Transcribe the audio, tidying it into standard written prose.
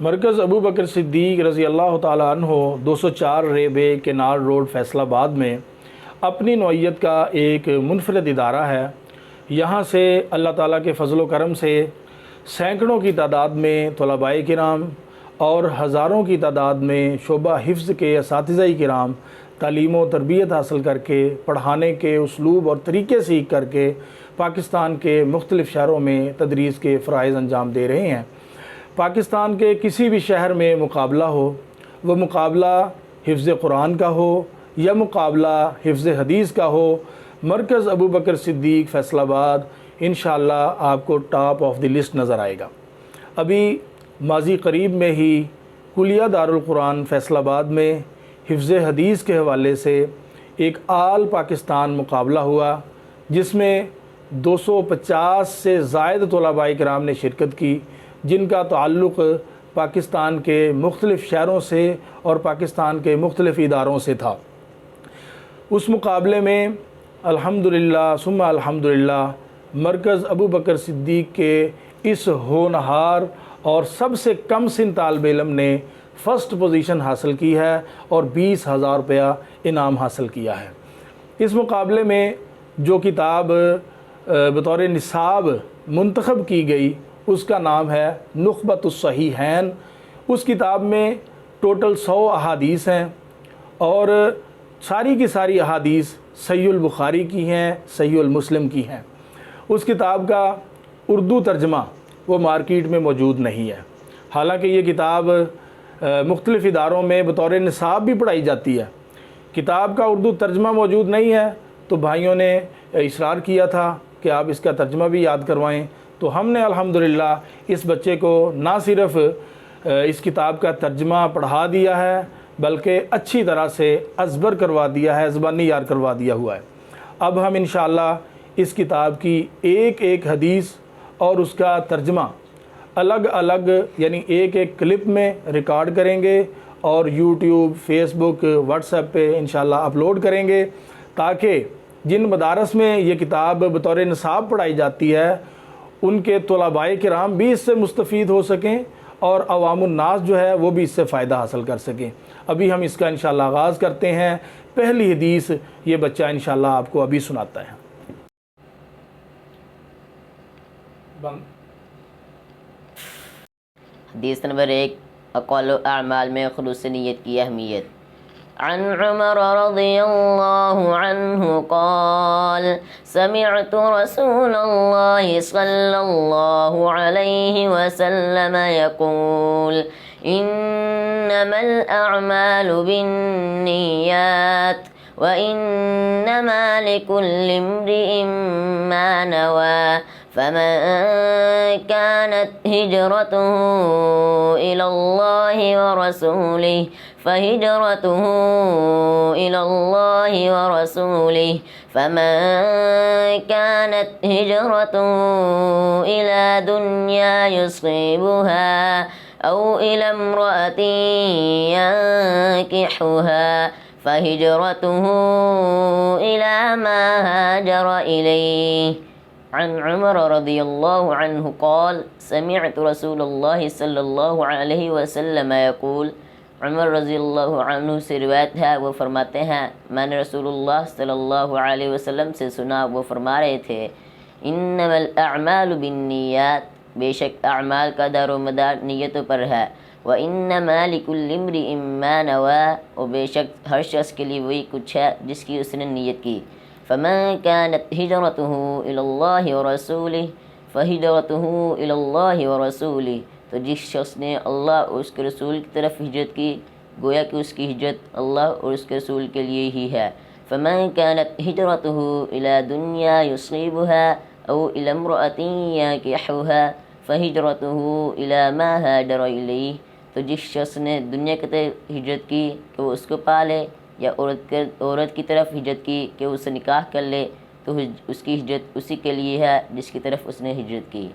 مرکز ابو بکر صدیق رضی اللہ تعالیٰ عنہ 204 ریبے کینار روڈ فیصل آباد میں اپنی نوعیت کا ایک منفرد ادارہ ہے۔ یہاں سے اللہ تعالیٰ کے فضل و کرم سے سینکڑوں کی تعداد میں طلباء کرام اور ہزاروں کی تعداد میں شعبہ حفظ کے اساتذہ کرام تعلیم و تربیت حاصل کر کے پڑھانے کے اسلوب اور طریقے سیکھ کر کے پاکستان کے مختلف شہروں میں تدریس کے فرائض انجام دے رہے ہیں۔ پاکستان کے کسی بھی شہر میں مقابلہ ہو، وہ مقابلہ حفظ قرآن کا ہو یا مقابلہ حفظ حدیث کا ہو، مرکز ابو بکر صدیق فیصل آباد انشاءاللہ آپ کو ٹاپ آف دی لسٹ نظر آئے گا۔ ابھی ماضی قریب میں ہی کلیہ دارالقرآن فیصل آباد میں حفظ حدیث کے حوالے سے ایک آل پاکستان مقابلہ ہوا، جس میں 250 سے زائد طلباء کرام نے شرکت کی، جن کا تعلق پاکستان کے مختلف شہروں سے اور پاکستان کے مختلف اداروں سے تھا۔ اس مقابلے میں الحمدللہ ثم الحمدللہ مرکز ابو بکر صدیق کے اس ہونہار اور سب سے کم سن طالب علم نے فرسٹ پوزیشن حاصل کی ہے اور 20,000 روپیہ انعام حاصل کیا ہے۔ اس مقابلے میں جو کتاب بطور نصاب منتخب کی گئی اس کا نام ہے نخبۃ الصحیحین۔ اس کتاب میں ٹوٹل 100 احادیث ہیں اور ساری کی ساری احادیث صحیح البخاری کی ہیں، صحیح المسلم کی ہیں۔ اس کتاب کا اردو ترجمہ وہ مارکیٹ میں موجود نہیں ہے، حالانکہ یہ کتاب مختلف اداروں میں بطور نصاب بھی پڑھائی جاتی ہے۔ کتاب کا اردو ترجمہ موجود نہیں ہے تو بھائیوں نے اصرار کیا تھا کہ آپ اس کا ترجمہ بھی یاد کروائیں، تو ہم نے الحمدللہ اس بچے کو نہ صرف اس کتاب کا ترجمہ پڑھا دیا ہے بلکہ اچھی طرح سے ازبر کروا دیا ہے، زبانی یاد کروا دیا ہوا ہے۔ اب ہم انشاءاللہ اس کتاب کی ایک ایک حدیث اور اس کا ترجمہ الگ الگ یعنی ایک ایک کلپ میں ریکارڈ کریں گے اور یوٹیوب، فیس بک، واٹس ایپ پہ انشاءاللہ اپلوڈ کریں گے، تاکہ جن مدارس میں یہ کتاب بطور نصاب پڑھائی جاتی ہے ان کے طلباء کرام بھی اس سے مستفید ہو سکیں اور عوام الناس جو ہے وہ بھی اس سے فائدہ حاصل کر سکیں۔ ابھی ہم اس کا انشاءاللہ آغاز کرتے ہیں۔ پہلی حدیث یہ بچہ انشاءاللہ آپ کو ابھی سناتا ہے۔ حدیث نمبر 1، اقوال و اعمال میں خلوص نیت کی اہمیت۔ عن عمر رضی اللہ عنہ قال سمعت رسول اللہ صلی اللہ علیہ وسلم يقول انما الاعمال بالنیات وانما لكل امرئ ما نوى فمن كانت هجرته إلى الله ورسوله فهجرته إلى الله ورسوله فمن كانت هجرته إلى دنيا يصيبها أو إلى امرأة ينكحها فهجرته إلى ما هاجر إليه۔ عن عمر رضی اللہ عنہ قال سمعت رسول اللہ صلی اللہ علیہ وسلم یقول، عمر رضی اللہ عنہ سے روایت ہے، وہ فرماتے ہیں میں نے رسول اللہ صلی اللہ علیہ وسلم سے سنا، وہ فرما رہے تھے انما الاعمال بالنیات، بے شک اعمال کا دار و مدار نیتوں پر ہے، وانما لکل امرئ ما نوى، اور بے شک ہر شخص کے لیے وہی کچھ ہے جس کی اس نے نیت کی۔ فمن كانت هجرته إلى الله ورسوله فهجرته إلى الله ورسوله، تو جس شخص نے اللہ اور اس کے رسول کی طرف ہجرت کی گویا کہ اس کی ہجرت اللہ اور اس کے رسول کے لیے ہی ہے۔ فمن كانت هجرته إلى دنيا يصيبها أو إلى امرأة ينكحها فهجرته إلى ما هاجر إليه، تو جس شخص نے دنیا کی طرف ہجرت کی کہ وہ اس کو پالے، یا عورت کی طرف ہجرت کی کہ اسے نکاح کر لے، تو اس کی ہجرت اسی کے لیے ہے جس کی طرف اس نے ہجرت کی۔